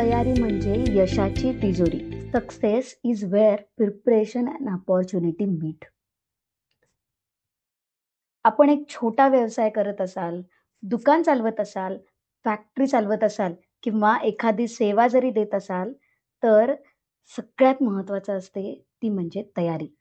तयारी म्हणजे यशाची तिजोरी. Success is where preparation and opportunity meet. आपण एक छोटा व्यवसाय करत असाल, दुकान चालवत असाल, फॅक्टरी चालवत असाल किंवा एखादी सेवा जरी देत असाल, तर सगळ्यात महत्त्वाचं असते ती म्हणजे तयारी.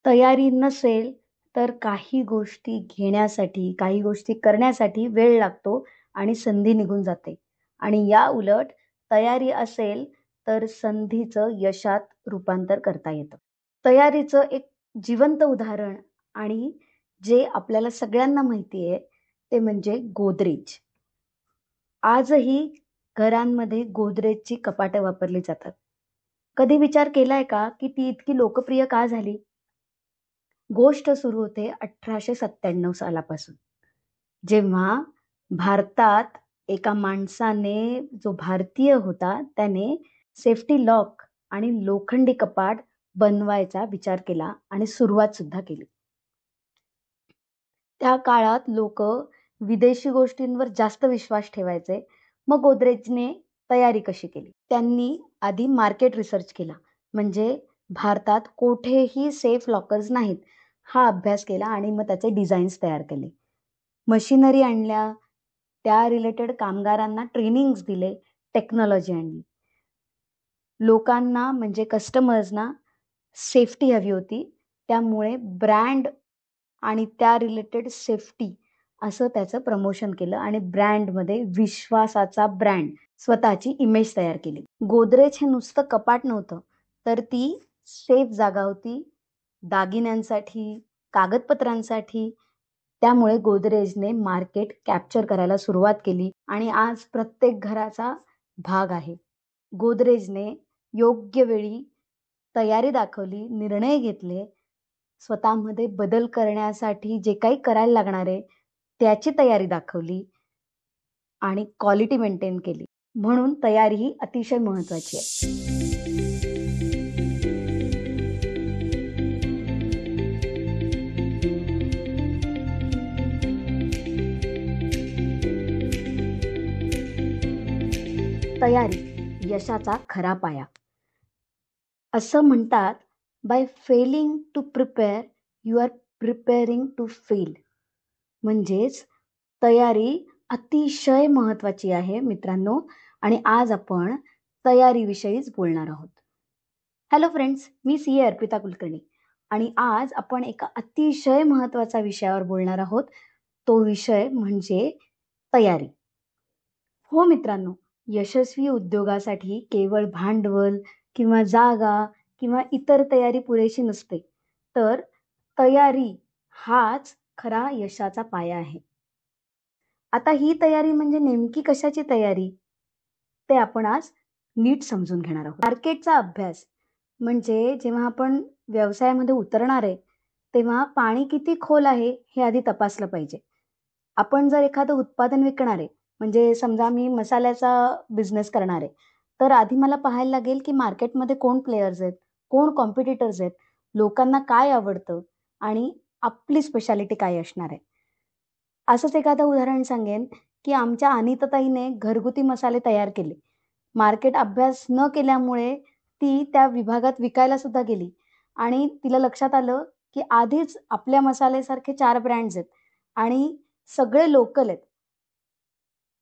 तयारी नसेल तर काही गोष्टी घेण्यासाठी, काही गोष्टी करण्यासाठी वेळ लागतो आणि संधी निघून जाते. आणि या उलट तयारी असेल तर संधीचं यशात रूपांतर करता येतं. तयारीचं एक जिवंत उदाहरण आणि जे आपल्याला सगळ्यांना माहिती आहे ते म्हणजे गोदरेज. आजही घरांमध्ये गोदरेजची कपाटं वापरली जातात. कधी विचार केलाय का की ती इतकी लोकप्रिय का झाली? गोष्ट सुरू होते 1897 सालापासून. जेव्हा भारतात एका माणसाने, जो भारतीय होता, त्याने सेफ्टी लॉक आणि लोखंडी कपाट बनवायचा विचार केला आणि सुरुवात सुद्धा केली. त्या काळात लोकं विदेशी गोष्टींवर जास्त विश्वास ठेवायचे. मग गोदरेजने तयारी कशी केली? त्यांनी आधी मार्केट रिसर्च केला. म्हणजे भारतात कुठेही सेफ लॉकर्स नाहीत, हा अभ्यास केला आणि मग त्याचे डिझाईन्स तयार केले. मशिनरी आणल्या, त्या रिलेटेड कामगारांना ट्रेनिंग्स दिले, टेक्नॉलॉजी आणली. लोकांना म्हणजे कस्टमर्सना सेफ्टी हवी होती. त्यामुळे ब्रँड आणि त्या रिलेटेड सेफ्टी असं त्याचं प्रमोशन केलं आणि ब्रँडमध्ये विश्वासाचा ब्रँड, स्वतःची इमेज तयार केली. गोदरेज हे नुसतं कपाट नव्हतं, तर ती सेफ जागा होती दागिन्यांसाठी, कागदपत्रांसाठी. त्यामुळे गोदरेजने मार्केट कॅप्चर करायला सुरुवात केली आणि आज प्रत्येक घराचा भाग आहे. गोदरेजने योग्य वेळी तयारी दाखवली, निर्णय घेतले, स्वतःमध्ये बदल करण्यासाठी जे काही करायला लागणार आहे त्याची तयारी दाखवली आणि क्वालिटी मेंटेन केली. म्हणून तयारी ही अतिशय महत्त्वाची आहे. तयारी यशाचा खरा पाया. असं म्हणतात, by failing to prepare you are preparing to fail. म्हणजेच तयारी अतिशय महत्त्वाची आहे मित्रांनो. आणि आज आपण तयारीविषयीच बोलणार आहोत. हॅलो फ्रेंड्स, मी CA अर्पिता कुलकर्णी आणि आज आपण एका अतिशय महत्त्वाच्या विषयावर बोलणार आहोत. तो विषय म्हणजे तयारी. हो मित्रांनो, यशस्वी उद्योगासाठी केवळ भांडवल किंवा जागा किंवा इतर तयारी पुरेशी नसते, तर तयारी हाच खरा यशाचा पाया आहे. आता ही तयारी म्हणजे नेमकी कशाची तयारी? ते आपण आज नीट समजून घेणार आहोत. मार्केटचा अभ्यास म्हणजे जेव्हा आपण व्यवसायामध्ये उतरणार आहे, तेव्हा पाणी किती खोल आहे हे आधी तपासलं पाहिजे. आपण जर एखादं उत्पादन विकणार आहे, म्हणजे समजा मी मसाल्याचा बिझनेस करणार आहे, तर आधी मला पाहायला लागेल की मार्केटमध्ये कोण प्लेयर्स आहेत, कोण कॉम्पिटिटर्स आहेत, लोकांना काय आवडतं आणि आपली स्पेशालिटी काय असणार आहे. असंच एखादं उदाहरण सांगेन की आमच्या अनिताताईने घरगुती मसाले तयार केले. मार्केट अभ्यास न केल्यामुळे ती त्या विभागात विकायला सुद्धा गेली आणि तिला लक्षात आलं की आधीच आपल्या मसाल्यासारखे 4 ब्रँड्स आहेत आणि सगळे लोकल आहेत.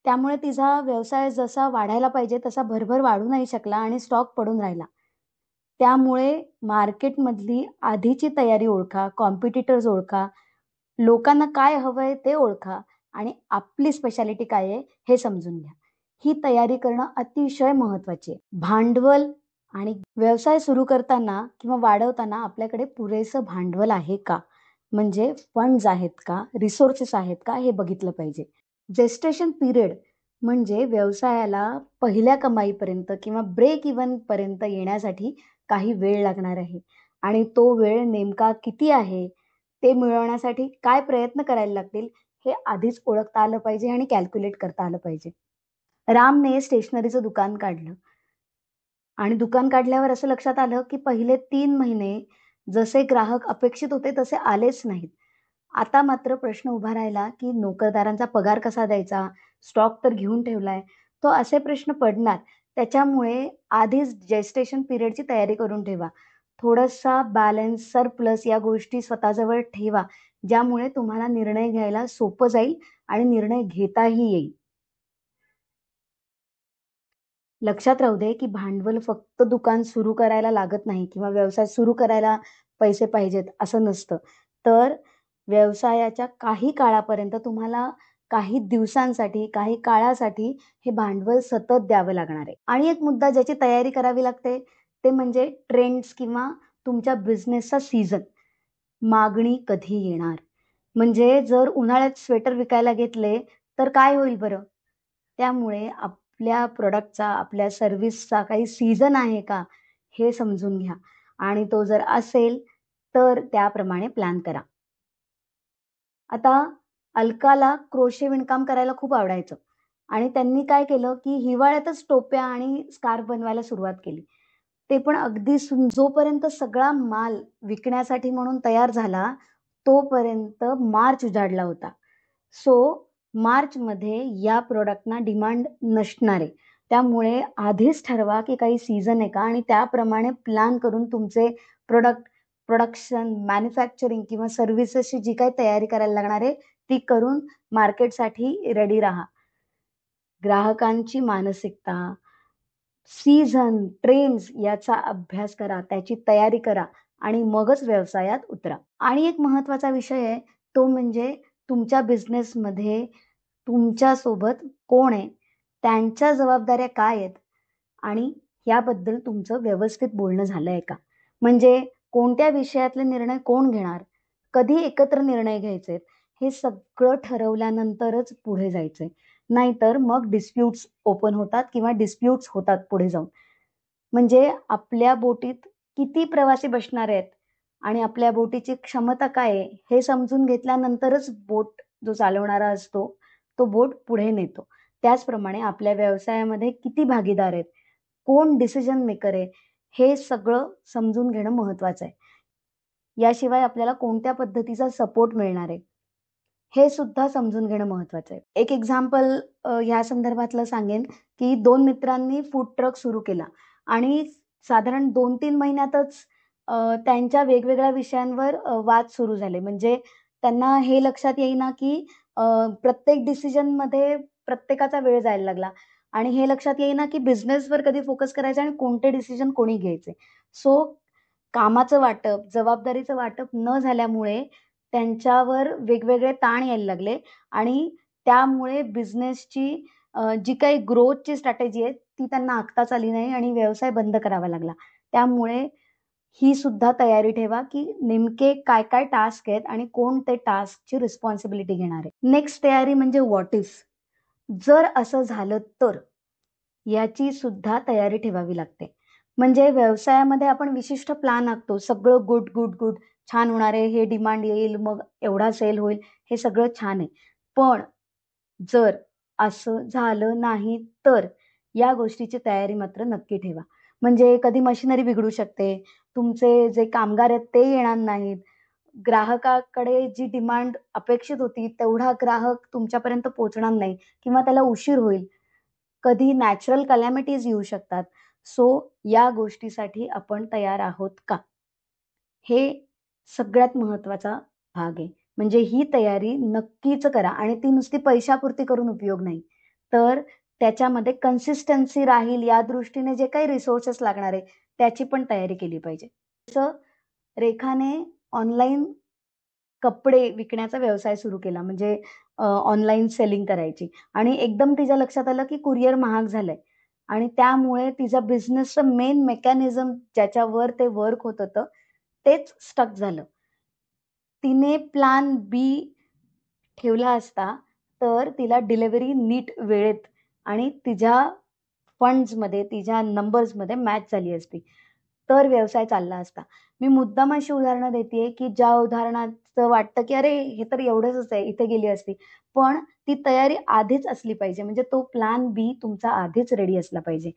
त्यामुळे तिचा व्यवसाय जसा वाढायला पाहिजे तसा भरभर वाढू नाही शकला आणि स्टॉक पडून राहिला. त्यामुळे मार्केटमधली आधीची तयारी ओळखा, कॉम्पिटिटर्स ओळखा, लोकांना काय हवंय ते ओळखा आणि आपली स्पेशालिटी काय आहे हे समजून घ्या. ही तयारी करणं अतिशय महत्त्वाची आहे. भांडवल आणि व्यवसाय सुरू करताना किंवा वाढवताना आपल्याकडे पुरेसं भांडवल आहे का? म्हणजे फंड्स आहेत का? रिसोर्सेस आहेत का? हे बघितलं पाहिजे. जेस्टेशन पिरियड म्हणजे व्यवसायाला पहिल्या कमाईपर्यंत किंवा ब्रेक इव्हन पर्यंत येण्यासाठी काही वेळ लागणार आहे आणि तो वेळ नेमका किती आहे, ते मिळवण्यासाठी काय प्रयत्न करायला लागतील हे आधीच ओळखता आलं पाहिजे आणि कॅल्क्युलेट करता आलं पाहिजे. रामने स्टेशनरीचं दुकान काढलं आणि दुकान काढल्यावर असं लक्षात आलं की पहिले 3 महिने जसे ग्राहक अपेक्षित होते तसे आलेच नाहीत. आता मात्र प्रश्न उभा राहिला की नोकरदारांचा पगार कसा द्यायचा? स्टॉक तर घेऊन ठेवलाय, तो असे प्रश्न पडणार. त्याच्यामुळे आधीच जेस्टेशन पिरियडची तयारी करून ठेवा. थोडासा बॅलन्स, सरप्लस या गोष्टी स्वतःजवळ ठेवा, ज्यामुळे तुम्हाला निर्णय घ्यायला सोपं जाईल आणि निर्णय घेताही येईल. लक्षात राहू दे, की भांडवल फक्त दुकान सुरू करायला लागत नाही किंवा व्यवसाय सुरू करायला पैसे पाहिजेत असं नसतं. तर व्यवसायाच्या काही काळापर्यंत तुम्हाला काही दिवसांसाठी, काही काळासाठी हे भांडवल सतत द्यावं लागणार आहे. आणि एक मुद्दा ज्याची तयारी करावी लागते, ते म्हणजे ट्रेंड्स किंवा तुमच्या बिझनेसचा सीझन. मागणी कधी येणार? म्हणजे जर उन्हाळ्यात स्वेटर विकायला घेतले, तर काय होईल बरं? त्यामुळे आपल्या प्रॉडक्टचा, आपल्या सर्व्हिसचा काही सीझन आहे का? हे समजून घ्या आणि तो जर असेल, तर त्याप्रमाणे प्लॅन करा. आता अलकाला क्रोशे विणकाम करायला खूप आवडायचं आणि त्यांनी काय केलं, की हिवाळ्यातच टोप्या आणि स्कार्फ बनवायला सुरुवात केली. ते पण अगदी जोपर्यंत सगळा माल विकण्यासाठी म्हणून तयार झाला, तोपर्यंत मार्च उजाडला होता. सो मार्चमध्ये या प्रॉडक्टना डिमांड नसणार आहे. त्यामुळे आधीच ठरवा, की काही सीझन आहे का आणि त्याप्रमाणे प्लॅन करून तुमचे प्रोडक्शन, मॅन्युफॅक्चरिंग किंवा सर्व्हिसेसची जी काही तयारी करायला लागणार आहे, ती करून मार्केटसाठी रेडी राहा. ग्राहकांची मानसिकता, सीझन, ट्रेंड्स याचा अभ्यास करा, त्याची तयारी करा आणि मगच व्यवसायात उतरा. आणि एक महत्त्वाचा विषय आहे, तो म्हणजे तुमच्या बिझनेसमध्ये तुमच्यासोबत कोण आहे, त्यांच्या जबाबदाऱ्या काय आहेत आणि याबद्दल तुमचं व्यवस्थित बोलणं झालंय का? म्हणजे कोणत्या विषयातले निर्णय कोण घेणार? कधी एकत्र निर्णय घ्यायचेत? हे सगळं ठरवल्यानंतरच पुढे जायचंय. नाहीतर मग डिस्प्यूट्स ओपन होतात किंवा डिस्प्यूट्स होतात पुढे जाऊन. म्हणजे आपल्या बोटीत किती प्रवासी बसणार आहेत आणि आपल्या बोटीची क्षमता काय आहे, हे समजून घेतल्यानंतरच बोट जो चालवणारा असतो, तो बोट पुढे नेतो. त्याचप्रमाणे आपल्या व्यवसायामध्ये किती भागीदार आहेत, कोण डिसिजन मेकर आहे, हे सगळं समजून घेणं महत्त्वाचं आहे. याशिवाय आपल्याला कोणत्या पद्धतीचा सपोर्ट मिळणार आहे, हे सुद्धा समजून घेणं महत्त्वाचं आहे. एक एक्झाम्पल ह्या संदर्भातलं सांगेन, की 2 मित्रांनी फूड ट्रक सुरू केला आणि साधारण 2-3 महिन्यातच त्यांच्या वेगवेगळ्या विषयांवर वाद सुरू झाले. म्हणजे त्यांना हे लक्षात येईना, की प्रत्येक डिसिजनमध्ये प्रत्येकाचा वेळ जायला लागला आणि हे लक्षात येईना, की बिझनेसवर कधी फोकस करायचा आणि कोणते डिसिजन कोणी घ्यायचे. सो कामाचं वाटप, जबाबदारीचं वाटप न झाल्यामुळे त्यांच्यावर वेगवेगळे ताण यायला लागले आणि त्यामुळे बिझनेसची जी काही ग्रोथची स्ट्रॅटेजी आहे, ती त्यांना आखताच आली नाही आणि व्यवसाय बंद करावा लागला. त्यामुळे ही सुद्धा तयारी ठेवा, की नेमके काय-काय टास्क आहेत आणि कोण ते टास्कची रिस्पॉन्सिबिलिटी घेणार आहे. नेक्स्ट तयारी म्हणजे व्हॉट इफ? जर असं झालं तर? याची सुद्धा तयारी ठेवावी लागते. म्हणजे व्यवसायामध्ये आपण विशिष्ट प्लॅन आखतो. सगळं गुड, गुड, गुड. छान होणार आहे, हे डिमांड येईल, मग एवढा सेल होईल, हे सगळं छान आहे. पण जर असं झालं नाही तर? या गोष्टीची तयारी मात्र नक्की ठेवा. म्हणजे कधी मशिनरी बिघडू शकते, तुमचे जे कामगार आहेत ते येणार नाहीत, ग्राहकाकडे जी डिमांड अपेक्षित होती तेवढा ग्राहक तुमच्यापर्यंत पोहोचणार नाही किंवा त्याला उशीर होईल. कधी नॅचरल कलॅमिटीज येऊ शकतात. सो या गोष्टीसाठी आपण तयार आहोत का? हे सगळ्यात महत्त्वाचा भाग आहे. म्हणजे ही तयारी नक्कीच करा आणि ती नुसती पैशापुरती करून उपयोग नाही. तर त्याच्यामध्ये कन्सिस्टन्सी राहील या दृष्टीने जे काही रिसोर्सेस लागणार आहे, त्याची पण तयारी केली पाहिजे. जसं रेखाने ऑनलाईन कपडे विकण्याचा व्यवसाय सुरू केला. म्हणजे ऑनलाईन सेलिंग करायची आणि एकदम तिच्या लक्षात आलं, की कुरिअर महाग झालंय आणि त्यामुळे तिचा बिझनेसचं मेन मेकॅनिझम ज्याच्यावर ते वर्क होत होतं, तेच स्टक झालं. तिने प्लॅन बी ठेवला असता, तर तिला डिलिव्हरी नीट वेळेत आणि तिच्या फंड्समध्ये, तिच्या नंबर्समध्ये मॅच झाली असती. तर व्यवसाय चालला असता. मी मुद्दाम अशी उदाहरणं देतेय, की ज्या उदाहरणाचं वाटतं, की अरे हे तर एवढंच आहे, इथे गेली असती. पण ती तयारी आधीच असली पाहिजे. म्हणजे तो प्लॅन बी तुमचा आधीच रेडी असला पाहिजे.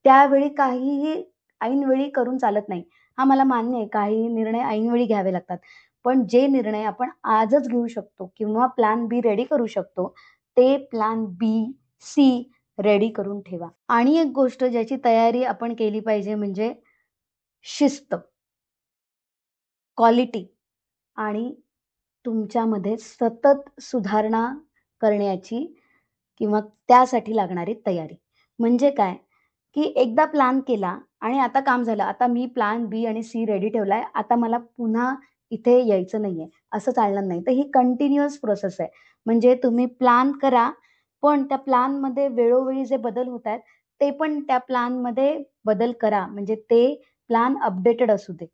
त्यावेळी काहीही ऐनवेळी करून चालत नाही. हां, मला मान्य आहे काही निर्णय ऐनवेळी घ्यावे लागतात. पण जे निर्णय आपण आजच घेऊ शकतो किंवा प्लॅन बी रेडी करू शकतो, ते प्लॅन बी, सी रेडी करून ठेवा. आणि एक गोष्ट ज्याची तयारी आपण केली पाहिजे म्हणजे शिस्त, क्वालिटी आणि तुमच्यामध्ये सतत सुधारणा करण्याची किंवा त्यासाठी लागणारी तयारी. म्हणजे काय, की एकदा प्लॅन केला आणि आता काम झालं. आता मी प्लॅन बी आणि सी रेडी ठेवलाय. आता मला पुन्हा इथे यायचं नाहीये. असं चालणार नाही. तर ही कंटिन्युअस प्रोसेस आहे. म्हणजे तुम्ही प्लॅन करा, पण त्या प्लॅनमध्ये वेळोवेळी जे बदल होतायत, ते पण त्या प्लॅनमध्ये बदल करा. म्हणजे ते प्लॅन अपडेटेड असू दे.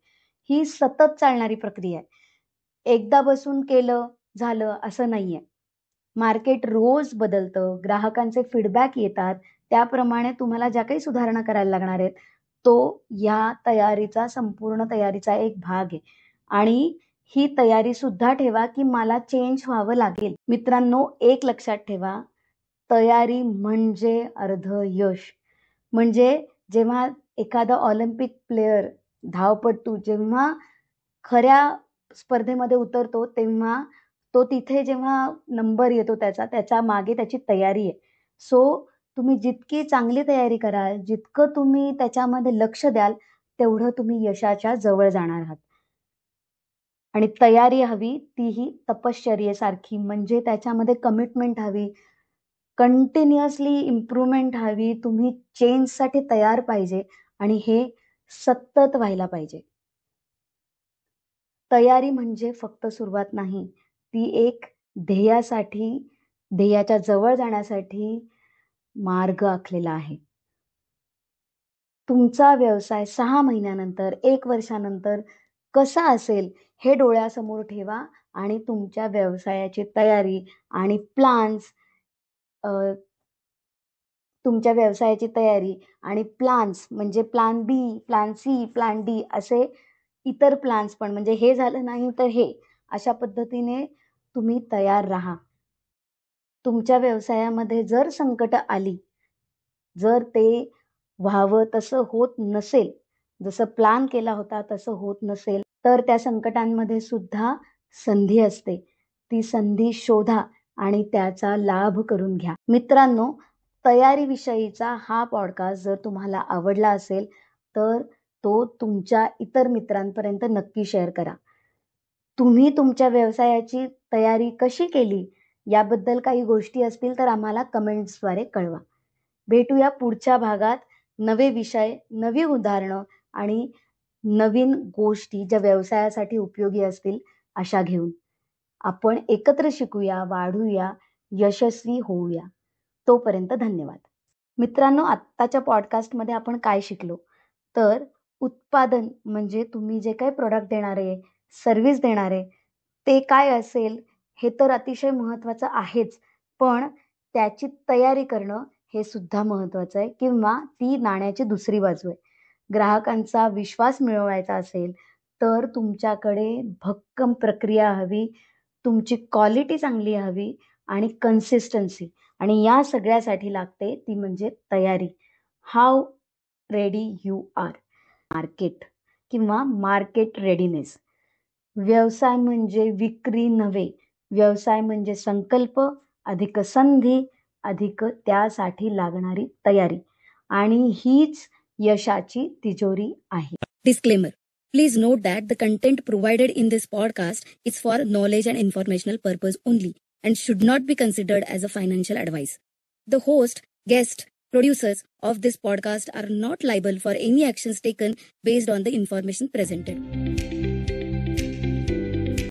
ही सतत चालणारी प्रक्रिया आहे. एकदा बसून केलं, झालं असं नाहीये. मार्केट रोज बदलतं, ग्राहकांचे फीडबॅक येतात, त्याप्रमाणे तुम्हाला ज्या काही सुधारणा करायला लागणार आहेत, तो या तयारीचा, संपूर्ण तयारीचा एक भाग आहे. आणि ही तयारीसुद्धा ठेवा, की मला चेंज व्हावं लागेल. मित्रांनो, एक लक्षात ठेवा, तयारी म्हणजे अर्धं यश. म्हणजे जेव्हा एखादा ऑलिम्पिक प्लेयर, धावपटू जेव्हा खऱ्या स्पर्धेमध्ये उतरतो, तेव्हा तो तिथे जेव्हा नंबर येतो त्याच्या मागे त्याची तयारी आहे. सो तुम्ही जितकी चांगली तयारी कराल, जितकं तुम्ही त्याच्यामध्ये लक्ष द्याल, तेवढं तुम्ही यशाच्या जवळ जाणार आहात. आणि तयारी हवी तीही तपश्चर्येसारखी, म्हणजे त्याच्यामध्ये कमिटमेंट हवी, कंटिन्युअसली इम्प्रूव्हमेंट हवी, तुम्ही चेंजसाठी तयार पाहिजे आणि हे सतत व्हायला पाहिजे. तयारी म्हणजे फक्त सुरुवात नाही, ती एक ध्येयासाठी, ध्येयाच्या जवळ जाण्यासाठी मार्ग आखलेला आहे. तुमचा व्यवसाय 6 महिन्यानंतर, 1 वर्षानंतर कसा असेल हे डोळ्यासमोर ठेवा आणि तुमच्या व्यवसायाची तयारी आणि प्लॅन्स तुमच्या व्यवसायाची तयारी आणि प्लॅन्स म्हणजे प्लॅन बी, प्लॅन सी, प्लॅन डी असे इतर प्लॅन्स पण म्हणजे हे झालं नाही तर हे, अशा पद्धतीने तुम्ही तयार राहा. तुमच्या व्यवसायामध्ये जर संकटं आली, जर ते व्हावं तसं होत नसेल, जसं प्लॅन केला होता तसं होत नसेल, तर त्या संकटांमध्ये सुद्धा संधी असते. ती संधी शोधा आणि त्याचा लाभ करून घ्या. मित्रांनो, तयारीविषयीचा हा पॉडकास्ट जर तुम्हाला आवडला असेल, तर तो तुमच्या इतर मित्रांपर्यंत नक्की शेअर करा. तुम्ही तुमच्या व्यवसायाची तयारी कशी केली, याबद्दल काही गोष्टी असतील तर आम्हाला कमेंट्सद्वारे कळवा. भेटूया पुढच्या भागात नवे विषय, नवी उदाहरणं आणि नवीन गोष्टी ज्या व्यवसायासाठी उपयोगी असतील अशा घेऊन. आपण एकत्र शिकूया, वाढूया, यशस्वी होऊया. तोपर्यंत धन्यवाद. मित्रांनो, आत्ताच्या पॉडकास्टमध्ये आपण काय शिकलो? तर उत्पादन म्हणजे तुम्ही जे काही प्रॉडक्ट देणार आहे, सर्व्हिस देणार आहे, ते काय असेल हे तर अतिशय महत्त्वाचं आहेच, पण त्याची तयारी करणं हे सुद्धा महत्त्वाचं आहे किंवा ती नाण्याची दुसरी बाजू आहे. ग्राहकांचा विश्वास मिळवायचा असेल, तर तुमच्याकडे भक्कम प्रक्रिया हवी, तुमची क्वालिटी चांगली हवी आणि कन्सिस्टन्सी आणि या सगळ्यासाठी लागते ती म्हणजे तयारी. How ready you are. Market किंवा मार्केट रेडीनेस. व्यवसाय म्हणजे विक्री नव्हे. व्यवसाय म्हणजे संकल्प, अधिक संधी, अधिक त्यासाठी लागणारी तयारी. आणि हीच यशाची तिजोरी आहे. Disclaimer. Please note that the content provided in this podcast is for knowledge and informational purpose only and should not be considered as a financial advice. The host, guest, producers of this podcast are not liable for any actions taken based on the information presented.